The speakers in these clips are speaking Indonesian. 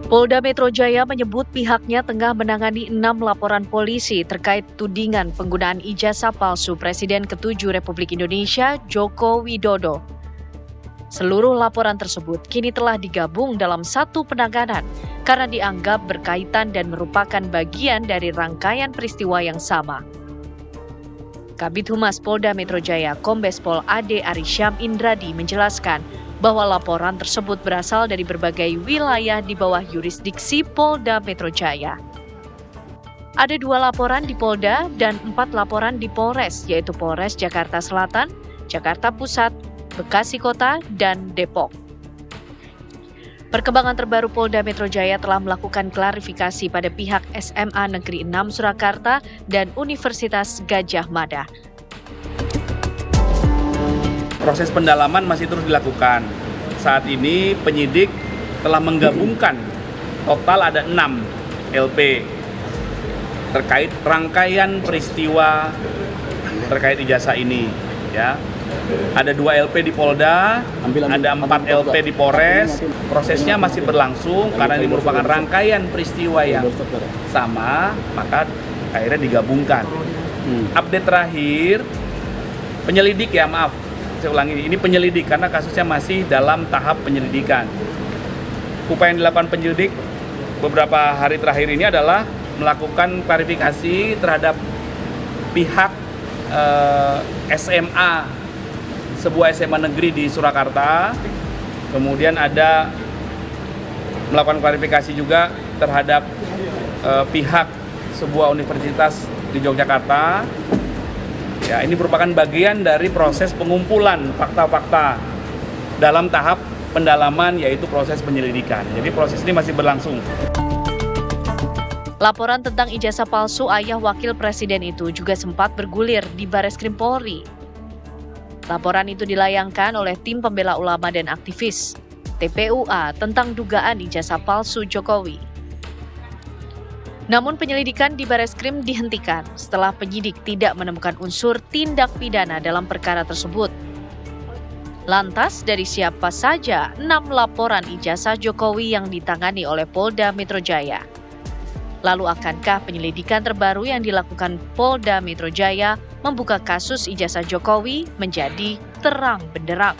Polda Metro Jaya menyebut pihaknya tengah menangani 6 laporan polisi terkait tudingan penggunaan ijazah palsu Presiden ke-7 Republik Indonesia Joko Widodo. Seluruh laporan tersebut kini telah digabung dalam satu penanganan karena dianggap berkaitan dan merupakan bagian dari rangkaian peristiwa yang sama. Kabid Humas Polda Metro Jaya Kombes Pol Ade Arysyam Indradi menjelaskan bahwa laporan tersebut berasal dari berbagai wilayah di bawah yurisdiksi Polda Metro Jaya. Ada 2 laporan di Polda dan 4 laporan di Polres, yaitu Polres Jakarta Selatan, Jakarta Pusat, Bekasi Kota, dan Depok. Perkembangan terbaru Polda Metro Jaya telah melakukan klarifikasi pada pihak SMA Negeri 6 Surakarta dan Universitas Gadjah Mada. Proses pendalaman masih terus dilakukan. Saat ini penyidik telah menggabungkan total ada 6 LP terkait rangkaian peristiwa terkait ijazah ini. Ya, ada 2 LP di Polda, ada 4 LP di Polres. Prosesnya masih berlangsung karena ini merupakan rangkaian peristiwa yang sama, maka akhirnya digabungkan. Update terakhir, penyelidik ya maaf. Saya ulangi, ini penyelidik karena kasusnya masih dalam tahap penyelidikan. Upaya yang dilakukan penyelidik beberapa hari terakhir ini adalah melakukan klarifikasi terhadap pihak SMA, sebuah SMA negeri di Surakarta. Kemudian ada melakukan klarifikasi juga terhadap pihak sebuah universitas di Yogyakarta. Ya, ini merupakan bagian dari proses pengumpulan fakta-fakta dalam tahap pendalaman, yaitu proses penyelidikan. Jadi proses ini masih berlangsung. Laporan tentang ijazah palsu ayah wakil presiden itu juga sempat bergulir di Bareskrim Polri. Laporan itu dilayangkan oleh tim pembela ulama dan aktivis TPUA tentang dugaan ijazah palsu Jokowi. Namun penyelidikan di Bareskrim dihentikan setelah penyidik tidak menemukan unsur tindak pidana dalam perkara tersebut. Lantas dari siapa saja 6 laporan ijazah Jokowi yang ditangani oleh Polda Metro Jaya? Lalu akankah penyelidikan terbaru yang dilakukan Polda Metro Jaya membuka kasus ijazah Jokowi menjadi terang benderang?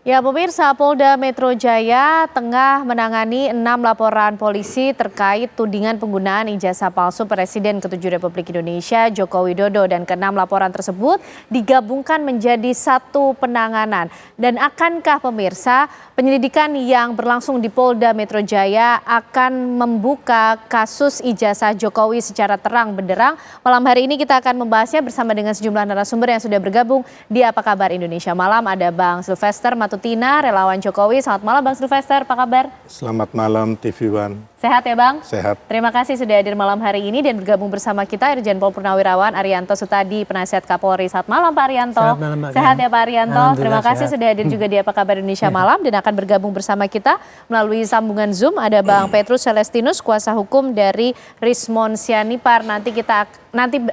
Ya, pemirsa, Polda Metro Jaya tengah menangani 6 laporan polisi terkait tudingan penggunaan ijazah palsu Presiden ke-7 Republik Indonesia Joko Widodo, dan ke-6 laporan tersebut digabungkan menjadi satu penanganan. Dan akankah pemirsa penyelidikan yang berlangsung di Polda Metro Jaya akan membuka kasus ijazah Jokowi secara terang benderang? Malam hari ini kita akan membahasnya bersama dengan sejumlah narasumber yang sudah bergabung di Apa Kabar Indonesia Malam. Ada Bang Sylvester Matutina, relawan Jokowi. Selamat malam Bang Sylvester, apa kabar? Selamat malam TV One. Sehat ya Bang? Sehat. Terima kasih sudah hadir malam hari ini dan bergabung bersama kita Irjen Pol Purnawirawan Arianto Sutadi, Penasihat Kapolri. Selamat malam Pak Arianto. Selamat malam, Mbak. Sehat ya Pak Arianto. Terima kasih sehat. sudah hadir juga di Apa Kabar Indonesia Malam, dan akan bergabung bersama kita melalui sambungan Zoom ada Bang Petrus Celestinus, kuasa hukum dari Rismon Sianipar. Nanti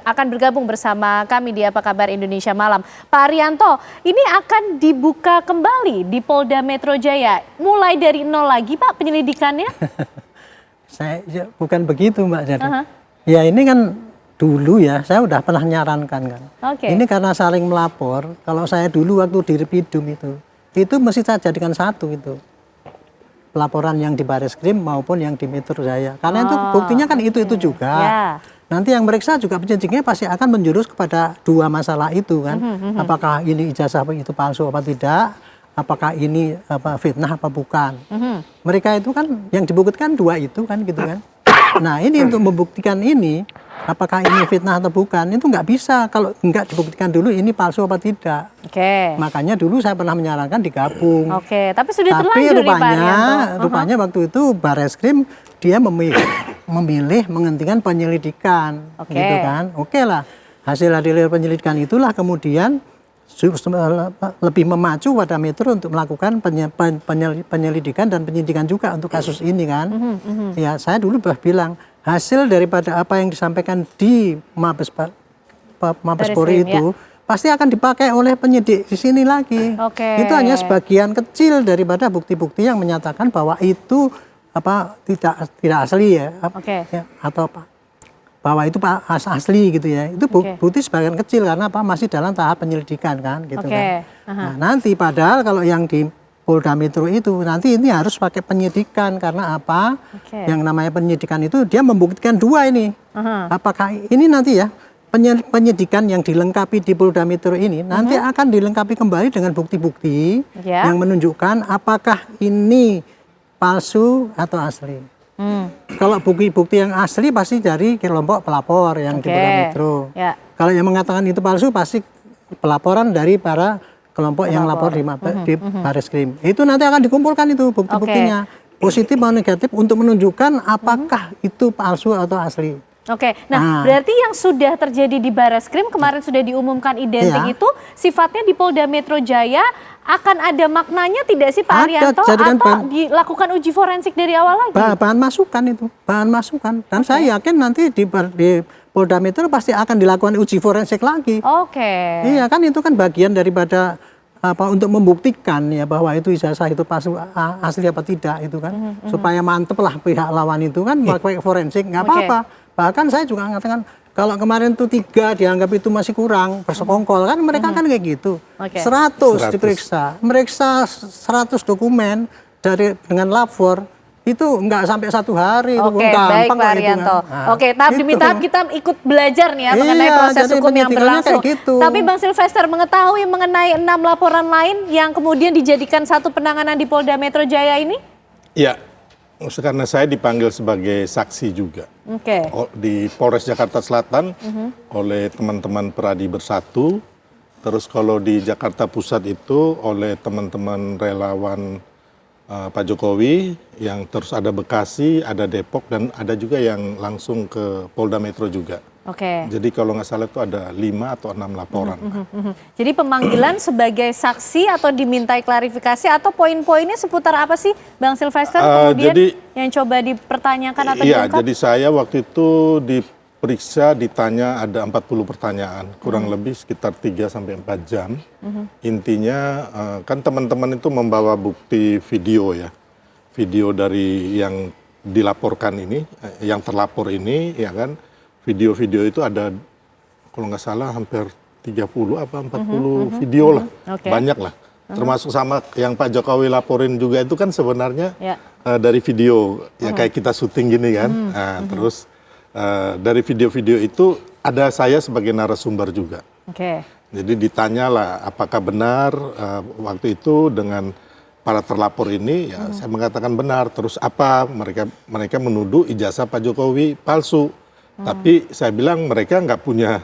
akan bergabung bersama kami di Apa Kabar Indonesia Malam. Pak Arianto, ini akan dibuka kembali di Polda Metro Jaya. Mulai dari nol lagi Pak penyelidikannya? Saya bukan begitu Mbak. Jadi ya ini kan dulu ya saya udah pernah nyarankan kan. Ini karena saling melapor. Kalau saya dulu waktu di Repidum itu mesti saya jadikan satu itu. Pelaporan yang di Bareskrim maupun yang di Metro Jaya. Karena itu buktinya kan itu juga. Yeah. Nanti yang meriksa juga penyidiknya pasti akan menjurus kepada 2 masalah itu kan. Apakah ini ijazah itu palsu apa tidak? Apakah ini fitnah apa bukan? Mereka itu kan yang dibuktikan 2 itu kan gitu kan. Nah ini untuk membuktikan ini apakah ini fitnah atau bukan itu nggak bisa kalau nggak dibuktikan dulu ini palsu apa tidak. Makanya dulu saya pernah menyarankan digabung. Tapi sudah terlanjur rupanya waktu itu Bareskrim dia memilih menghentikan penyelidikan, gitu kan. Oke lah, hasil dari penyelidikan itulah kemudian lebih memacu pada Metro untuk melakukan penyelidikan dan penyidikan juga untuk kasus ini kan. Ya saya dulu bilang hasil daripada apa yang disampaikan di Mabes Polri itu pasti akan dipakai oleh penyidik di sini lagi. Oke. Itu hanya sebagian kecil daripada bukti-bukti yang menyatakan bahwa itu tidak asli ya, ya atau bahwa itu asli gitu ya. Itu bukti sebagian kecil karena masih dalam tahap penyelidikan kan gitu kan. Nah, nanti padahal kalau yang di Polda Metro itu nanti ini harus pakai penyidikan karena apa? Yang namanya penyidikan itu dia membuktikan dua ini. Apakah ini nanti ya penyidikan yang dilengkapi di Polda Metro ini nanti akan dilengkapi kembali dengan bukti-bukti yang menunjukkan apakah ini palsu atau asli. Kalau bukti-bukti yang asli pasti dari kelompok pelapor yang di Polda Metro. Kalau yang mengatakan itu palsu pasti pelaporan dari para kelompok yang lapor di Barreskrim. Itu nanti akan dikumpulkan itu bukti-buktinya. Positif atau negatif untuk menunjukkan apakah itu palsu atau asli. Nah berarti yang sudah terjadi di Barreskrim kemarin sudah diumumkan identik itu sifatnya di Polda Metro Jaya akan ada maknanya tidak sih Pak Arianto atau dilakukan uji forensik dari awal lagi? Bahan masukan itu, bahan masukan. Dan saya yakin nanti di Polda Metro pasti akan dilakukan uji forensik lagi. Iya kan itu kan bagian daripada untuk membuktikan ya bahwa itu ijazah itu palsu asli apa tidak itu kan supaya mantep lah pihak lawan itu kan pakai forensik nggak apa-apa. Bahkan saya juga mengatakan kalau kemarin tuh 3 dianggap itu masih kurang bersekongkol kan mereka kan kayak gitu. 100 diperiksa, meriksa 100 dokumen dengan lapor. Itu enggak sampai 1 hari. Baik Pak Arianto. Tahap demi tahap kita ikut belajar nih ya mengenai proses hukum yang berlangsung. Tapi Bang Silvester mengetahui mengenai 6 laporan lain yang kemudian dijadikan satu penanganan di Polda Metro Jaya ini? Iya, karena saya dipanggil sebagai saksi juga di Polres Jakarta Selatan oleh teman-teman Peradi Bersatu. Terus kalau di Jakarta Pusat itu oleh teman-teman relawan Pak Jokowi, yang terus ada Bekasi, ada Depok, dan ada juga yang langsung ke Polda Metro juga. Jadi kalau nggak salah itu ada 5 atau 6 laporan. Jadi pemanggilan sebagai saksi atau dimintai klarifikasi atau poin-poinnya seputar apa sih Bang Silvester kemudian yang coba dipertanyakan atau diungkap? Jadi saya waktu itu diperiksa, ditanya ada 40 pertanyaan, kurang lebih sekitar 3-4 jam. Intinya kan teman-teman itu membawa bukti video ya, video dari yang dilaporkan ini, yang terlapor ini, ya kan. Video-video itu ada kalau nggak salah hampir 30 apa 40 video lah, banyak lah. Termasuk sama yang Pak Jokowi laporin juga itu kan sebenarnya dari video, ya kayak kita syuting gini kan. Terus dari video-video itu ada saya sebagai narasumber juga. Jadi ditanyalah apakah benar waktu itu dengan para terlapor ini, ya saya mengatakan benar. Terus apa mereka menuduh ijazah Pak Jokowi palsu. Tapi saya bilang mereka nggak punya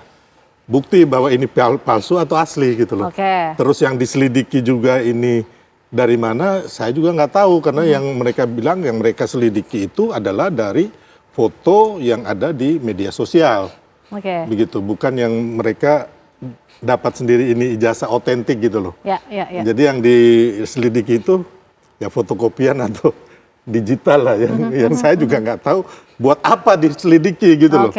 bukti bahwa ini palsu atau asli gitu loh. Terus yang diselidiki juga ini dari mana saya juga nggak tahu karena yang mereka bilang yang mereka selidiki itu adalah dari foto yang ada di media sosial. Begitu, bukan yang mereka dapat sendiri ini ijazah otentik gitu loh. Jadi yang diselidiki itu ya fotokopian atau digital lah yang saya juga nggak tahu buat apa diselidiki gitu loh.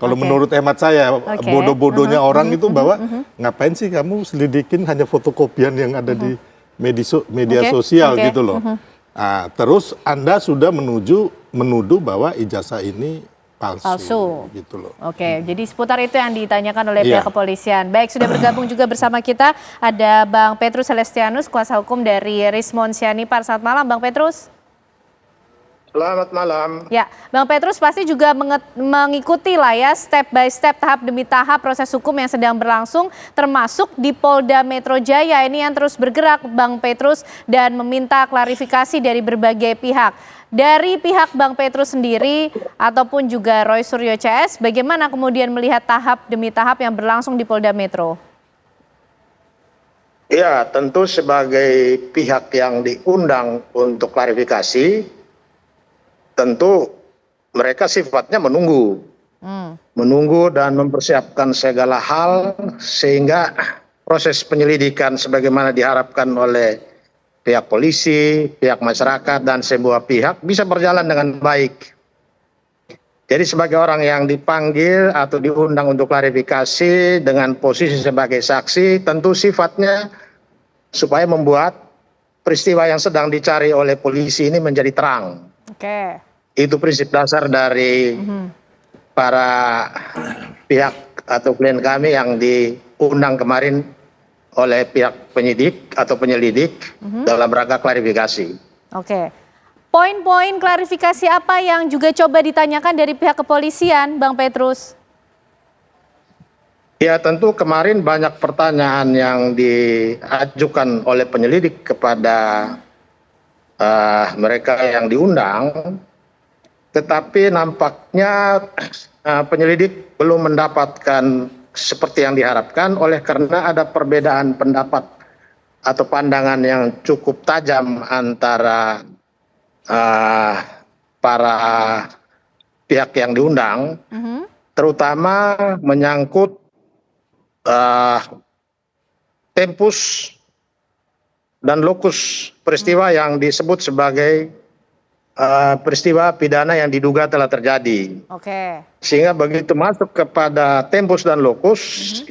Kalau menurut hemat saya bodoh-bodohnya orang itu bahwa ngapain sih kamu selidikin hanya fotokopian yang ada di media sosial gitu loh. Terus Anda sudah menuduh bahwa ijazah ini palsu. Gitu loh. Jadi seputar itu yang ditanyakan oleh pihak kepolisian. Baik, sudah bergabung juga bersama kita ada Bang Petrus Celestianus, kuasa hukum dari Rismond Sianipar. Selamat malam Bang Petrus. Selamat malam. Ya, Bang Petrus pasti juga mengikuti lah ya step by step, tahap demi tahap proses hukum yang sedang berlangsung, termasuk di Polda Metro Jaya ini yang terus bergerak Bang Petrus dan meminta klarifikasi dari berbagai pihak. Dari pihak Bang Petrus sendiri ataupun juga Roy Suryo CS, bagaimana kemudian melihat tahap demi tahap yang berlangsung di Polda Metro? Ya, tentu sebagai pihak yang diundang untuk klarifikasi, tentu mereka sifatnya menunggu dan mempersiapkan segala hal sehingga proses penyelidikan sebagaimana diharapkan oleh pihak polisi, pihak masyarakat dan sebuah pihak bisa berjalan dengan baik. Jadi sebagai orang yang dipanggil atau diundang untuk klarifikasi dengan posisi sebagai saksi, tentu sifatnya supaya membuat peristiwa yang sedang dicari oleh polisi ini menjadi terang. Oke. Itu prinsip dasar dari para pihak atau klien kami yang diundang kemarin oleh pihak penyidik atau penyelidik dalam rangka klarifikasi. Oke. Poin-poin klarifikasi apa yang juga coba ditanyakan dari pihak kepolisian, Bang Petrus? Ya tentu kemarin banyak pertanyaan yang diajukan oleh penyelidik kepada mereka yang diundang, tetapi nampaknya penyelidik belum mendapatkan seperti yang diharapkan karena ada perbedaan pendapat atau pandangan yang cukup tajam antara para pihak yang diundang, terutama menyangkut tempus dan lokus peristiwa yang disebut sebagai peristiwa pidana yang diduga telah terjadi. Oke. Sehingga begitu masuk kepada tempus dan lokus,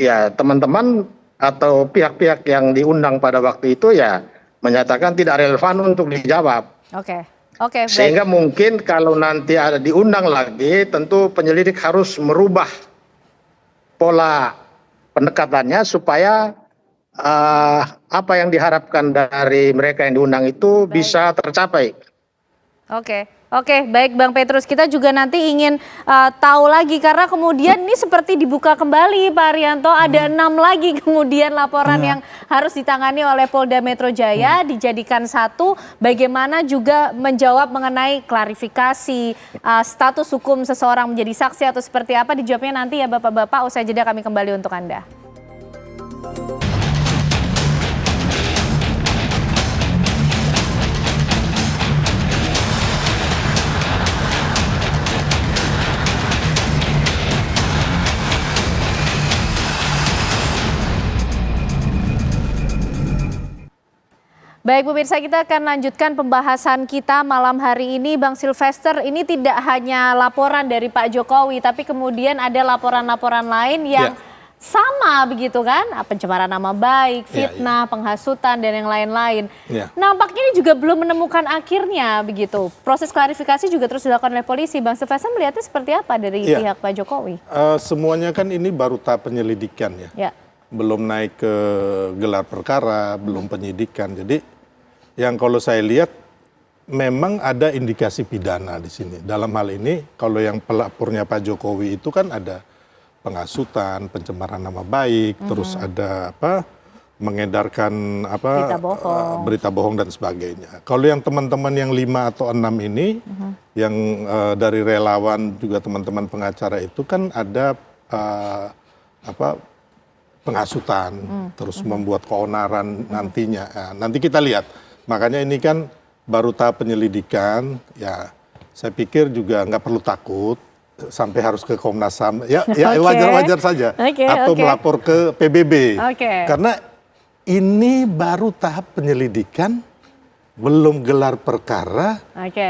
ya teman-teman atau pihak-pihak yang diundang pada waktu itu ya menyatakan tidak relevan untuk dijawab. Oke. Oke. Sehingga mungkin kalau nanti ada diundang lagi, tentu penyelidik harus merubah pola pendekatannya supaya apa yang diharapkan dari mereka yang diundang itu bisa tercapai. Oke, baik Bang Petrus. Kita juga nanti ingin tahu lagi karena kemudian ini seperti dibuka kembali Pak Arianto, ada 6 lagi kemudian laporan yang harus ditangani oleh Polda Metro Jaya dijadikan satu. Bagaimana juga menjawab mengenai klarifikasi status hukum seseorang menjadi saksi atau seperti apa, dijawabnya nanti ya Bapak-bapak. Usai jeda kami kembali untuk Anda. Baik pemirsa, kita akan lanjutkan pembahasan kita malam hari ini. Bang Silvester, ini tidak hanya laporan dari Pak Jokowi, tapi kemudian ada laporan-laporan lain yang sama begitu kan? Pencemaran nama baik, fitnah, penghasutan, dan yang lain-lain. Nampaknya ini juga belum menemukan akhirnya begitu. Proses klarifikasi juga terus dilakukan oleh polisi. Bang Silvester melihatnya seperti apa dari pihak Pak Jokowi? Semuanya kan ini baru tahap penyelidikan ya. Belum naik ke gelar perkara, belum penyidikan. Jadi yang kalau saya lihat memang ada indikasi pidana di sini. Dalam hal ini kalau yang pelapornya Pak Jokowi itu kan ada penghasutan, pencemaran nama baik, terus ada mengedarkan berita bohong dan sebagainya. Kalau yang teman-teman yang 5 atau 6 ini yang dari relawan juga teman-teman pengacara itu kan ada penghasutan, terus membuat keonaran nantinya. Nanti kita lihat. Makanya ini kan baru tahap penyelidikan. Ya, saya pikir juga nggak perlu takut sampai harus ke Komnas HAM. Ya wajar-wajar saja. Atau melapor ke PBB. Karena ini baru tahap penyelidikan, belum gelar perkara,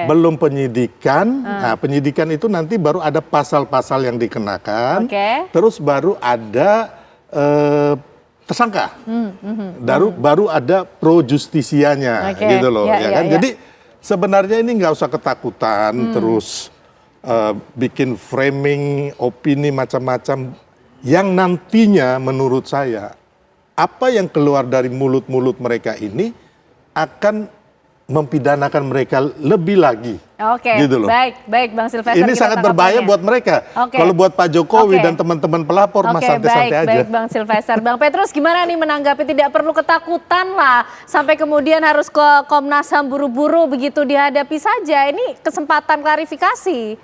belum penyidikan. Nah, penyidikan itu nanti baru ada pasal-pasal yang dikenakan, terus baru ada tersangka, baru ada pro justisianya, gitu loh, ya kan? Jadi sebenarnya ini nggak usah ketakutan, terus bikin framing opini macam-macam yang nantinya menurut saya apa yang keluar dari mulut-mulut mereka ini akan mempidanakan mereka lebih lagi. Gitu loh. Baik Bang Silvester. Ini sangat berbahaya buat mereka. Kalau buat Pak Jokowi dan teman-teman pelapor mas santai-santai aja. Baik Bang Silvester. Bang Petrus gimana nih menanggapi, tidak perlu ketakutan lah sampai kemudian harus ke Komnas HAM buru-buru begitu, dihadapi saja. Ini kesempatan klarifikasi.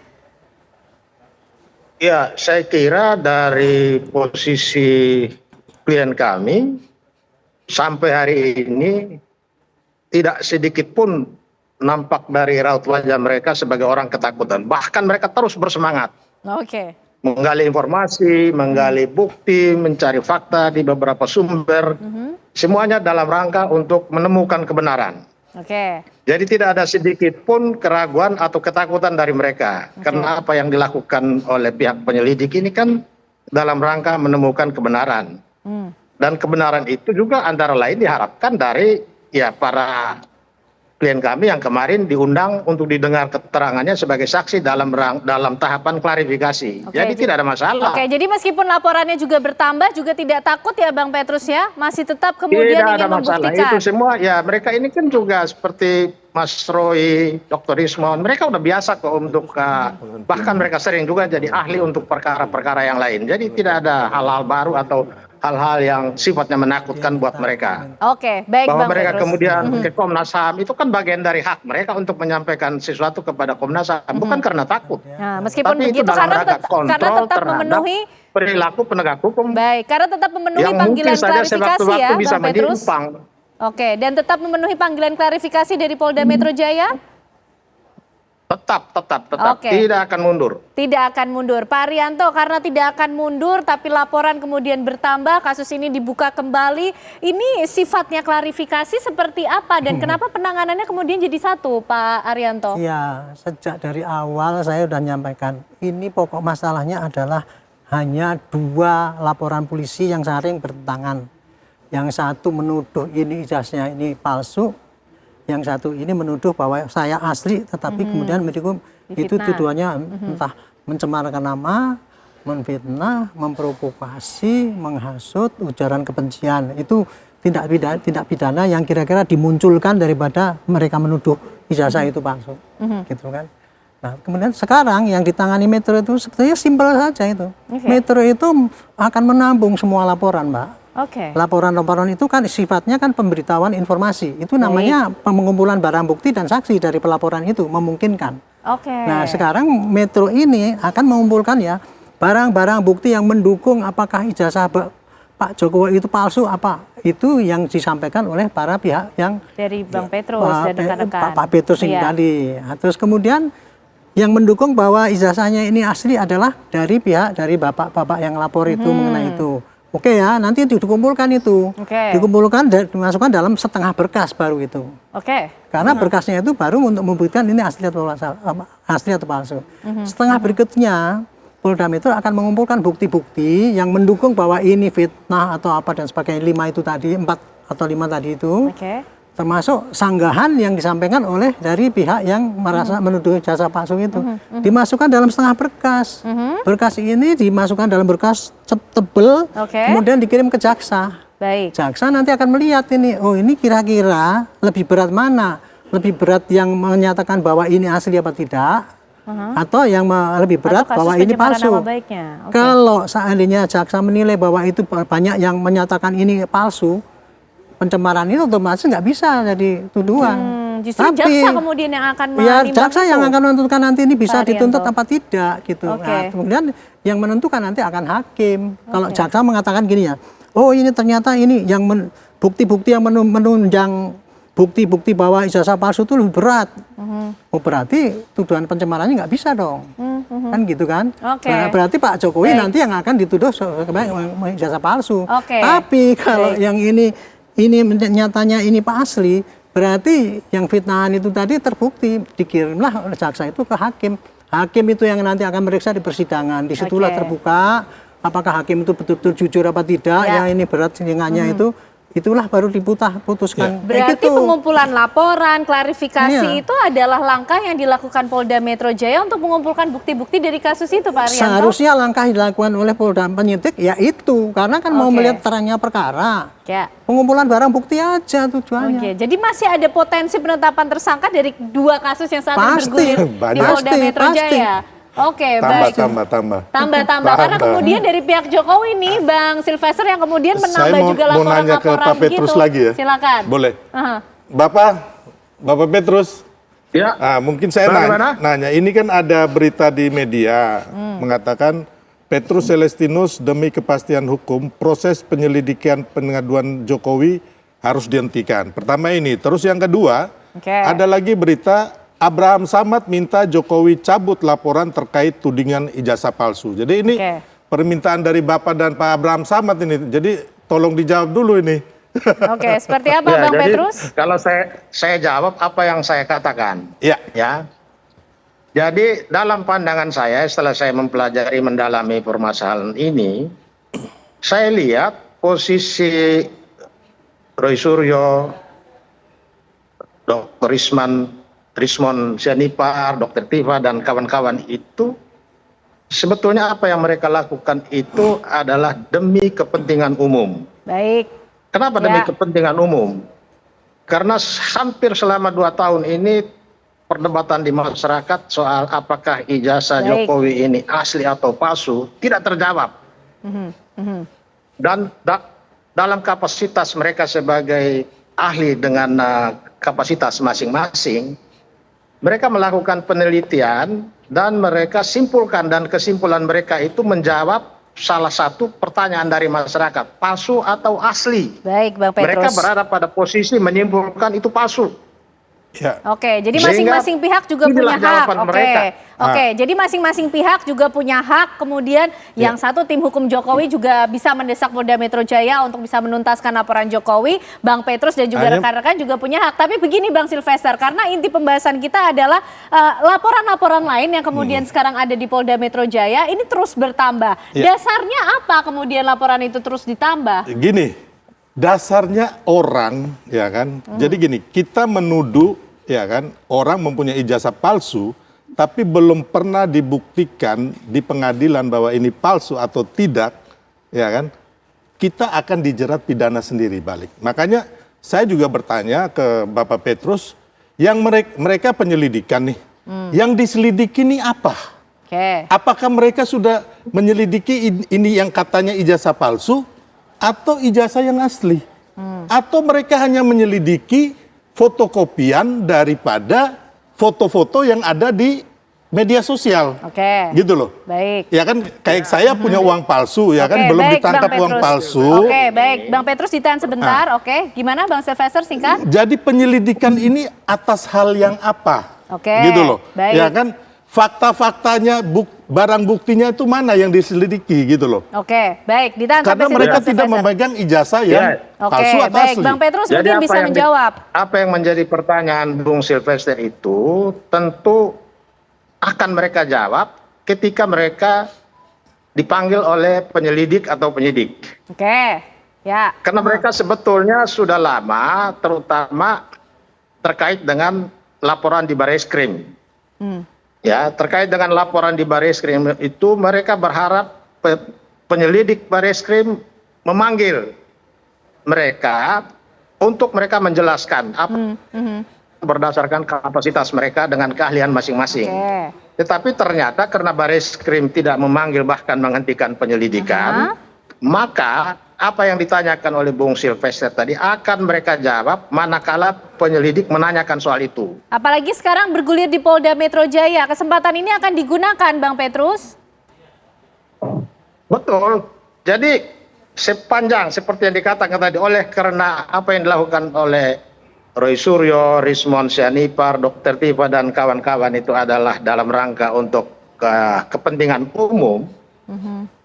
Ya, saya kira dari posisi klien kami sampai hari ini tidak sedikit pun nampak dari raut wajah mereka sebagai orang ketakutan. Bahkan mereka terus bersemangat. Menggali informasi, menggali bukti, mencari fakta di beberapa sumber. Semuanya dalam rangka untuk menemukan kebenaran. Oke. Jadi tidak ada sedikit pun keraguan atau ketakutan dari mereka. Karena apa yang dilakukan oleh pihak penyelidik ini kan dalam rangka menemukan kebenaran. Dan kebenaran itu juga antara lain diharapkan dari ya para klien kami yang kemarin diundang untuk didengar keterangannya sebagai saksi dalam tahapan klarifikasi. Oke, Jadi tidak ada masalah. Oke, jadi meskipun laporannya juga bertambah, juga tidak takut ya Bang Petrus ya? Masih tetap kemudian Tidak ingin ada masalah. membuktikan. Itu semua ya mereka ini kan juga seperti Mas Roy, Dr. Ismon, mereka udah biasa kok untuk bahkan mereka sering juga jadi ahli untuk perkara-perkara yang lain. Jadi tidak ada hal-hal baru atau hal-hal yang sifatnya menakutkan buat mereka. Oke, baik Bahwa Bang mereka Petrus. kemudian ke Komnas HAM itu kan bagian dari hak mereka untuk menyampaikan sesuatu kepada Komnas HAM, bukan karena takut. Nah, meskipun Tapi itu begitu dalam karena, rangka karena kontrol tetap terhadap memenuhi perilaku penegak hukum baik, karena tetap memenuhi yang mungkin panggilan saja klarifikasi sewaktu-waktu ya bisa Bang Petrus. menyimpang. Oke, dan tetap memenuhi panggilan klarifikasi dari Polda Metro Jaya? Tetap, Oke. tidak akan mundur. Tidak akan mundur. Pak Arianto, karena tidak akan mundur tapi laporan kemudian bertambah, kasus ini dibuka kembali. Ini sifatnya klarifikasi seperti apa dan kenapa penanganannya kemudian jadi satu, Pak Arianto? Ya, sejak dari awal saya sudah menyampaikan, ini pokok masalahnya adalah hanya 2 laporan polisi yang saling bertentangan. Yang satu menuduh ini ijazahnya ini palsu, yang satu ini menuduh bahwa saya asli, tetapi kemudian medikum itu Difitnah. tuduhannya entah mencemarkan nama, menfitnah, memprovokasi, menghasut, ujaran kebencian. Itu tindak pidana yang kira-kira dimunculkan daripada mereka menuduh ijazah itu palsu, gitu kan. Nah, kemudian sekarang yang ditangani Metro itu sebetulnya simpel saja itu. Oke. Metro itu akan menampung semua laporan, Mbak. Oke. Laporan-laporan itu kan sifatnya kan pemberitahuan informasi. Itu namanya pengumpulan barang bukti dan saksi dari pelaporan itu memungkinkan. Oke. Nah, sekarang Metro ini akan mengumpulkan ya barang-barang bukti yang mendukung apakah ijazah Pak Jokowi itu palsu apa. Itu yang disampaikan oleh para pihak yang Dari Bang Petrus dan rekan-rekan. Pak Petrus ini Iya. tadi. Nah, terus kemudian yang mendukung bahwa ijazahnya ini asli adalah dari pihak dari bapak-bapak yang lapor itu mengenai itu. Oke ya, nanti dikumpulkan itu. Oke. Dikumpulkan dan dimasukkan dalam setengah berkas baru itu. Oke. Karena berkasnya itu baru untuk membuktikan ini asli atau palsu. Setengah berikutnya Polda Metro akan mengumpulkan bukti-bukti yang mendukung bahwa ini fitnah atau apa dan sebagainya. 5 itu tadi, 4 atau 5 tadi itu. Oke. Termasuk sanggahan yang disampaikan oleh dari pihak yang merasa menuduh jasa palsu itu. Dimasukkan dalam setengah berkas. Berkas ini dimasukkan dalam berkas tebel, Oke. kemudian dikirim ke jaksa. Baik. Jaksa nanti akan melihat ini, oh ini kira-kira lebih berat mana? Lebih berat yang menyatakan bahwa ini asli apa tidak? Atau yang lebih berat Atau kasus bahwa ini pencemaran palsu. nama baiknya. Oke. Kalau seandainya jaksa menilai bahwa itu banyak yang menyatakan ini palsu, pencemaran ini otomatis nggak bisa jadi tuduhan. Justru jaksa kemudian yang akan ya menimbang jaksa itu. yang akan menentukan nanti ini bisa Pak dituntut Arianto. apa tidak gitu. Oke. Nah, kemudian yang menentukan nanti akan hakim. Kalau jaksa mengatakan gini ya, oh ini ternyata ini yang bukti-bukti yang menunjang bukti-bukti bahwa ijazah palsu itu lebih berat. Oh berarti tuduhan pencemarannya nggak bisa dong. Kan gitu kan. Oke. Nah, berarti Pak Jokowi Baik. nanti yang akan dituduh sebagai ijazah palsu. Oke. Tapi kalau Baik. yang ini nyatanya ini Pak asli, berarti yang fitnahan itu tadi terbukti, dikirimlah oleh jaksa itu ke hakim. Hakim itu yang nanti akan meriksa di persidangan. Disitulah Oke. terbuka apakah hakim itu betul-betul jujur apa tidak, Ya. ya ini berat ringannya itu, itulah baru putuskan. Kayak Berarti gitu. pengumpulan laporan, klarifikasi Iya. itu adalah langkah yang dilakukan Polda Metro Jaya untuk mengumpulkan bukti-bukti dari kasus itu, Pak Arianto? Seharusnya langkah dilakukan oleh Polda penyidik ya itu, karena kan mau Oke. melihat terangnya perkara. Ya. Pengumpulan barang bukti aja tujuannya. Oke, jadi masih ada potensi penetapan tersangka dari 2 kasus yang saat ini Pasti, bergulir di banyak. Polda Metro Pasti. Jaya. Oke, Tambah. baik. Tambah. Karena Tambah. kemudian dari pihak Jokowi nih, Bang Sylvester yang kemudian menambah Saya mau juga nanya ke laporan-laporan Pak Petrus gitu. lagi ya. Silakan. Boleh. Aha. Bapak Petrus, Ya. mungkin saya Bagaimana? nanya, ini kan ada berita di media mengatakan Petrus Celestinus demi kepastian hukum, proses penyelidikan pengaduan Jokowi harus dihentikan. Pertama ini, terus yang kedua, Oke. ada lagi berita Abraham Samad minta Jokowi cabut laporan terkait tudingan ijazah palsu. Jadi ini Oke. permintaan dari Bapak dan Pak Abraham Samad ini, jadi tolong dijawab dulu ini. Oke, seperti apa Ya, Bang jadi Petrus? kalau saya jawab apa yang saya katakan. Ya. Ya. Jadi dalam pandangan saya setelah saya mempelajari mendalami permasalahan ini, saya lihat posisi Roy Suryo, Dr. Rismon Sianipar, Dr. Tifa dan kawan-kawan itu sebetulnya apa yang mereka lakukan itu adalah demi kepentingan umum. Baik. Kenapa demi kepentingan umum? Karena hampir selama 2 tahun ini perdebatan di masyarakat soal apakah ijazah Jokowi ini asli atau palsu tidak terjawab. Dan dalam kapasitas mereka sebagai ahli dengan kapasitas masing-masing, mereka melakukan penelitian dan mereka simpulkan, dan kesimpulan mereka itu menjawab salah satu pertanyaan dari masyarakat, palsu atau asli. Baik, Bang Petrus. Mereka berada pada posisi menyimpulkan itu palsu. Ya. Oke, jadi Sehingga masing-masing pihak juga inilah punya hak. jawaban mereka. Oke, jadi masing-masing pihak juga punya hak. Kemudian yang satu tim hukum Jokowi juga bisa mendesak Polda Metro Jaya untuk bisa menuntaskan laporan Jokowi. Bang Petrus dan juga rekan-rekan juga punya hak. Tapi begini Bang Silvester, karena inti pembahasan kita adalah laporan-laporan lain yang kemudian sekarang ada di Polda Metro Jaya ini terus bertambah. Dasarnya apa kemudian laporan itu terus ditambah? Gini, dasarnya orang, ya kan. Jadi gini, kita menuduh, ya kan, orang mempunyai ijazah palsu, tapi belum pernah dibuktikan di pengadilan bahwa ini palsu atau tidak, ya kan, kita akan dijerat pidana sendiri balik. Makanya saya juga bertanya ke Bapak Petrus, yang mereka penyelidikan nih, yang diselidiki ini apa? Apakah mereka sudah menyelidiki ini yang katanya ijazah palsu, atau ijazah yang asli? Atau mereka hanya menyelidiki fotokopian daripada foto-foto yang ada di media sosial. Gitu loh. Baik. Ya kan kayak saya punya uang palsu, ya kan belum baik, ditangkap Bang uang Petrus. palsu. Oke, baik. Bang Petrus ditahan sebentar. Oke, gimana Bang Silvester singkat? Jadi penyelidikan ini atas hal yang apa? Gitu loh. Baik. Ya kan fakta-faktanya, barang buktinya itu mana yang diselidiki gitu loh. Oke, baik. Ditahan Karena sampai situ, mereka Bang tidak Silvester. memegang ijazah yang palsu atau baik. asli. Bang Petrus Jadi mungkin bisa menjawab. Apa yang menjadi pertanyaan Bung Silvester itu tentu akan mereka jawab ketika mereka dipanggil oleh penyelidik atau penyidik. Oke, ya. Karena mereka sebetulnya sudah lama, terutama terkait dengan laporan di Barreskrim. Ya, terkait dengan laporan di Barreskrim itu mereka berharap penyelidik Barreskrim memanggil mereka untuk mereka menjelaskan apa berdasarkan kapasitas mereka dengan keahlian masing-masing. Tetapi ternyata karena Barreskrim tidak memanggil bahkan menghentikan penyelidikan, maka apa yang ditanyakan oleh Bung Silvester tadi akan mereka jawab manakala penyelidik menanyakan soal itu. Apalagi sekarang bergulir di Polda Metro Jaya, kesempatan ini akan digunakan Bang Petrus? Betul. Jadi sepanjang seperti yang dikatakan tadi karena apa yang dilakukan oleh Roy Suryo, Rismon Sianipar, Dr. Tifa dan kawan-kawan itu adalah dalam rangka untuk kepentingan umum.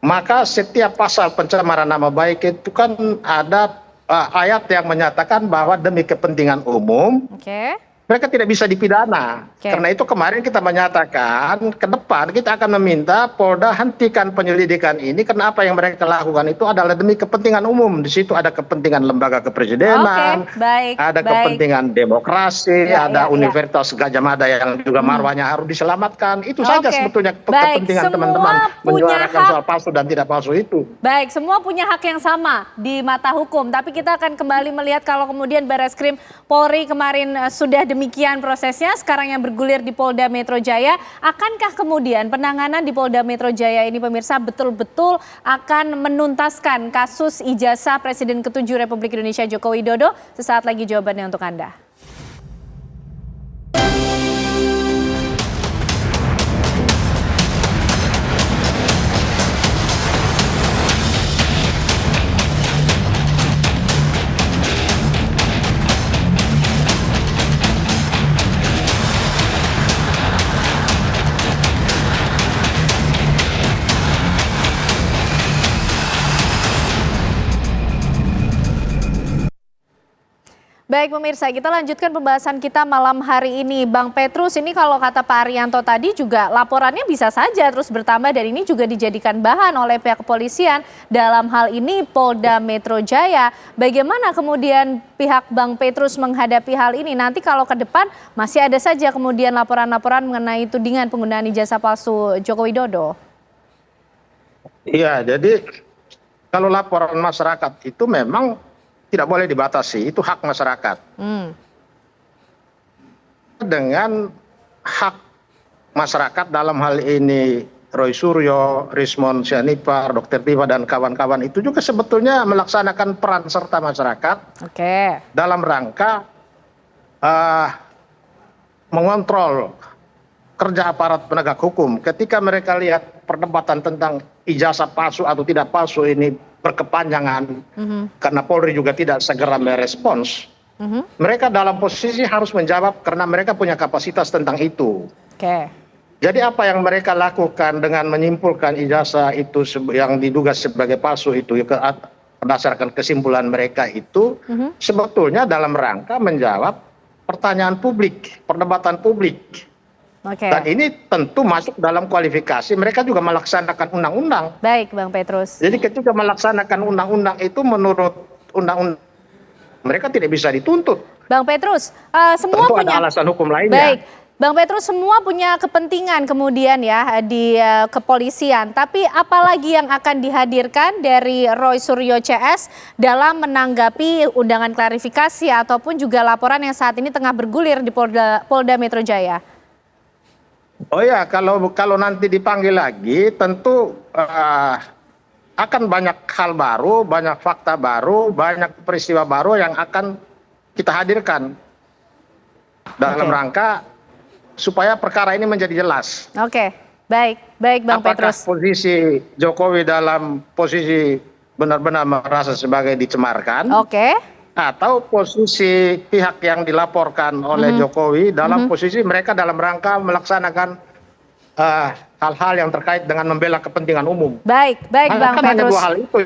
Maka setiap pasal pencemaran nama baik itu kan ada ayat yang menyatakan bahwa demi kepentingan umum mereka tidak bisa dipidana. Karena itu kemarin kita menyatakan ke depan kita akan meminta Polda hentikan penyelidikan ini karena apa yang mereka lakukan itu adalah demi kepentingan umum. Di situ ada kepentingan lembaga kepresidenan, ada kepentingan demokrasi, ada Universitas Gajah Mada yang juga marwahnya harus diselamatkan. Itu saja sebetulnya kepentingan teman-teman menyuarakan soal palsu dan tidak palsu itu. Baik, semua punya hak yang sama di mata hukum. Tapi kita akan kembali melihat kalau kemudian Barreskrim Polri kemarin sudah demikian prosesnya, sekarang yang bergulir di Polda Metro Jaya, akankah kemudian penanganan di Polda Metro Jaya ini pemirsa betul-betul akan menuntaskan kasus ijazah Presiden ke-7 Republik Indonesia Joko Widodo? Sesaat lagi jawabannya untuk Anda. Baik pemirsa, kita lanjutkan pembahasan kita malam hari ini. Bang Petrus, ini kalau kata Pak Arianto tadi juga laporannya bisa saja terus bertambah dan ini juga dijadikan bahan oleh pihak kepolisian. Dalam hal ini Polda Metro Jaya. Bagaimana kemudian pihak Bang Petrus menghadapi hal ini? Nanti kalau ke depan masih ada saja kemudian laporan-laporan mengenai tudingan penggunaan ijazah palsu Joko Widodo. Iya, jadi kalau laporan masyarakat itu memang tidak boleh dibatasi, itu hak masyarakat. Dengan hak masyarakat dalam hal ini Roy Suryo, Rismon Sianipar, Dr. Tifa dan kawan-kawan itu juga sebetulnya melaksanakan peran serta masyarakat dalam rangka mengontrol kerja aparat penegak hukum. Ketika mereka lihat perdebatan tentang ijazah palsu atau tidak palsu ini berkepanjangan, karena Polri juga tidak segera merespons, mereka dalam posisi harus menjawab karena mereka punya kapasitas tentang itu. Jadi apa yang mereka lakukan dengan menyimpulkan ijazah itu yang diduga sebagai palsu itu berdasarkan kesimpulan mereka itu sebetulnya dalam rangka menjawab pertanyaan publik, perdebatan publik. Dan ini tentu masuk dalam kualifikasi mereka juga melaksanakan undang-undang. Baik Bang Petrus. Jadi ketika melaksanakan undang-undang itu menurut undang-undang mereka tidak bisa dituntut. Bang Petrus, semua tentu punya ada alasan hukum lainnya. Baik, Bang Petrus, semua punya kepentingan kemudian ya di kepolisian. Tapi apalagi yang akan dihadirkan dari Roy Suryo CS dalam menanggapi undangan klarifikasi ataupun juga laporan yang saat ini tengah bergulir di Polda Metro Jaya? Oh ya, kalau nanti dipanggil lagi tentu akan banyak hal baru, banyak fakta baru, banyak peristiwa baru yang akan kita hadirkan dalam rangka supaya perkara ini menjadi jelas. Baik Bang Petrus. Apakah posisi Jokowi dalam posisi benar-benar merasa sebagai dicemarkan? Atau posisi pihak yang dilaporkan oleh Jokowi dalam posisi mereka dalam rangka melaksanakan hal-hal yang terkait dengan membela kepentingan umum. Baik Bang Petrus. Hanya dua hal itu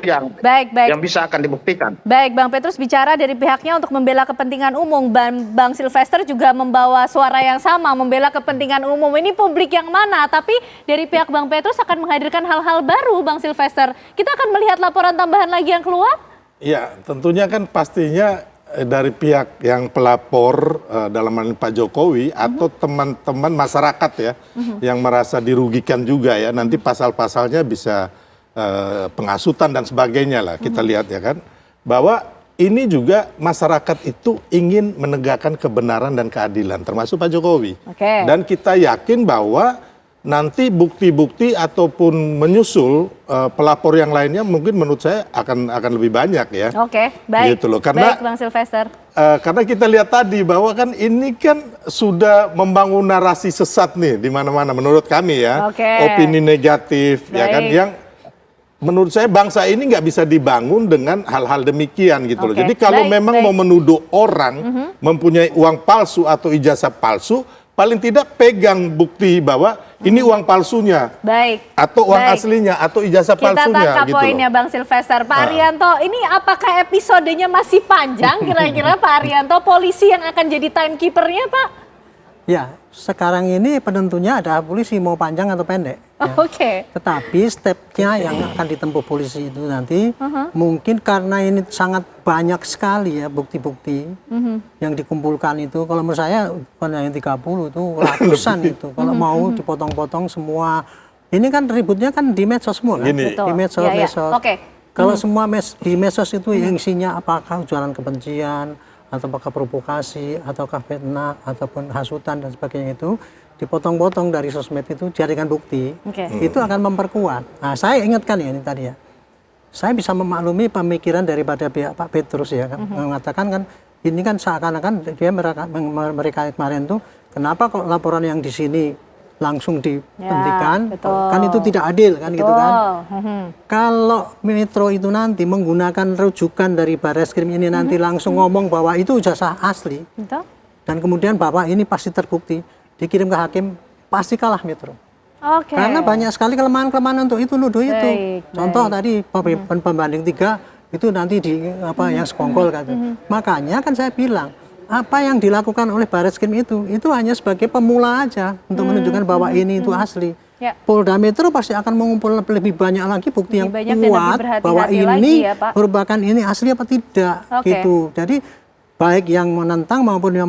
yang bisa akan dibuktikan. Baik Bang Petrus, bicara dari pihaknya untuk membela kepentingan umum, Bang Silvester juga membawa suara yang sama, membela kepentingan umum. Ini publik yang mana? Tapi dari pihak Bang Petrus akan menghadirkan hal-hal baru, Bang Silvester. Kita akan melihat laporan tambahan lagi yang keluar? Ya, tentunya kan pastinya dari pihak yang pelapor dalam hal ini Pak Jokowi atau teman-teman masyarakat ya yang merasa dirugikan juga ya, nanti pasal-pasalnya bisa penghasutan dan sebagainya lah kita lihat ya kan, bahwa ini juga masyarakat itu ingin menegakkan kebenaran dan keadilan termasuk Pak Jokowi. Dan kita yakin bahwa nanti bukti-bukti ataupun menyusul pelapor yang lainnya mungkin menurut saya akan lebih banyak ya. Baik. Gitu loh. Karena, baik Bang Silvester. Karena kita lihat tadi bahwa kan ini kan sudah membangun narasi sesat nih di mana-mana menurut kami ya. Opini negatif ya kan yang menurut saya bangsa ini nggak bisa dibangun dengan hal-hal demikian gitu loh. Jadi kalau memang mau menuduh orang mempunyai uang palsu atau ijazah palsu, paling tidak pegang bukti bahwa ini uang palsunya, atau uang aslinya, atau ijazah palsunya. Kita tangkap gitu poinnya Bang Silvester. Pak Arianto, ini apakah episodenya masih panjang kira-kira Pak Arianto? Polisi yang akan jadi timekeepernya Pak? Ya, sekarang ini penentunya ada polisi mau panjang atau pendek. Ya. Tetapi stepnya yang akan ditempuh polisi itu nanti mungkin karena ini sangat banyak sekali ya bukti-bukti yang dikumpulkan itu. Kalau menurut saya bukan yang 30 itu ratusan itu. Kalau mau dipotong-potong semua, ini kan ributnya kan di medsos semua kan? Di medsos. Kalau semua di medsos itu yang isinya apakah ujaran kebencian, atau apakah provokasi, ataukah fitnah, ataupun hasutan dan sebagainya itu dipotong-potong dari sosmed itu jadikan bukti, itu akan memperkuat. Nah, saya ingatkan ya ini tadi ya, saya bisa memaklumi pemikiran daripada pihak Pak Petrus ya, kan, mengatakan kan ini kan seakan-akan dia mereka kemarin tuh kenapa kok laporan yang di sini langsung dihentikan, kan itu tidak adil kan gitu kan. Kalau Metro itu nanti menggunakan rujukan dari Barreskrim ini nanti langsung ngomong bahwa itu ijazah asli, dan kemudian bahwa ini pasti terbukti, dikirim ke hakim, pasti kalah Metro. Karena banyak sekali kelemahan-kelemahan untuk itu nuduh itu. Contoh tadi pembanding 3 itu nanti di apa yang sekongkol kan. Makanya kan saya bilang apa yang dilakukan oleh Barreskrim itu hanya sebagai pemula aja untuk menunjukkan bahwa ini itu asli. Ya. Polda Metro pasti akan mengumpul lebih banyak lagi bukti yang banyak dan lebih kuat berhati-hati bahwa lagi ini ya, Pak. merupakan ini asli apa tidak gitu. Jadi baik yang menentang maupun yang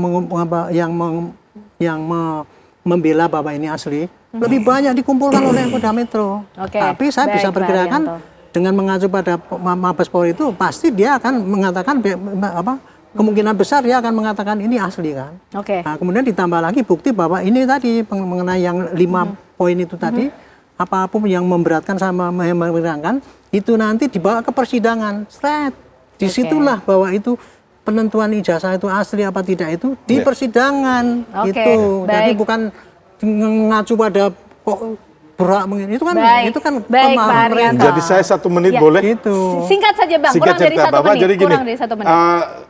membela bahwa ini asli lebih banyak dikumpulkan oleh Polda Metro. Tapi saya bisa perkirakan dengan mengacu pada Mabes Polri itu pasti dia akan mengatakan kemungkinan besar dia akan mengatakan ini asli kan. Nah, kemudian ditambah lagi bukti bahwa ini tadi mengenai yang 5 poin itu tadi, apapun yang memberatkan sama meringankan itu nanti dibawa ke persidangan. Disitulah bahwa itu penentuan ijazah itu asli apa tidak itu di persidangan itu. Jadi bukan mengacu pada kok berak itu kan pemahaman. Jadi saya 1 menit boleh? Gitu. Singkat saja Bang, kurang dari 1 menit. Jadi gini, kurang dari 1 menit.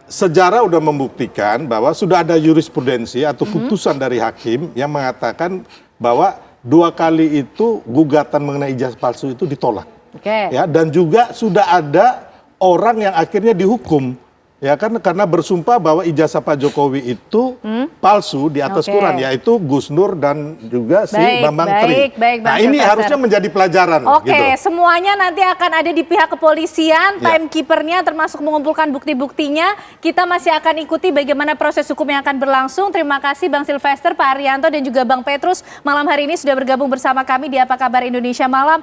Sejarah udah membuktikan bahwa sudah ada jurisprudensi atau putusan dari hakim yang mengatakan bahwa 2 kali itu gugatan mengenai ijazah palsu itu ditolak. Ya, dan juga sudah ada orang yang akhirnya dihukum. Ya kan karena bersumpah bahwa ijazah Pak Jokowi itu palsu di atas Quran, yaitu Gus Nur dan juga si Bambang Tri. Nah ini harusnya menjadi pelajaran. Gitu. Semuanya nanti akan ada di pihak kepolisian, timekeepernya termasuk mengumpulkan bukti-buktinya. Kita masih akan ikuti bagaimana proses hukum yang akan berlangsung. Terima kasih Bang Silvester, Pak Arianto dan juga Bang Petrus malam hari ini sudah bergabung bersama kami di Apa Kabar Indonesia Malam.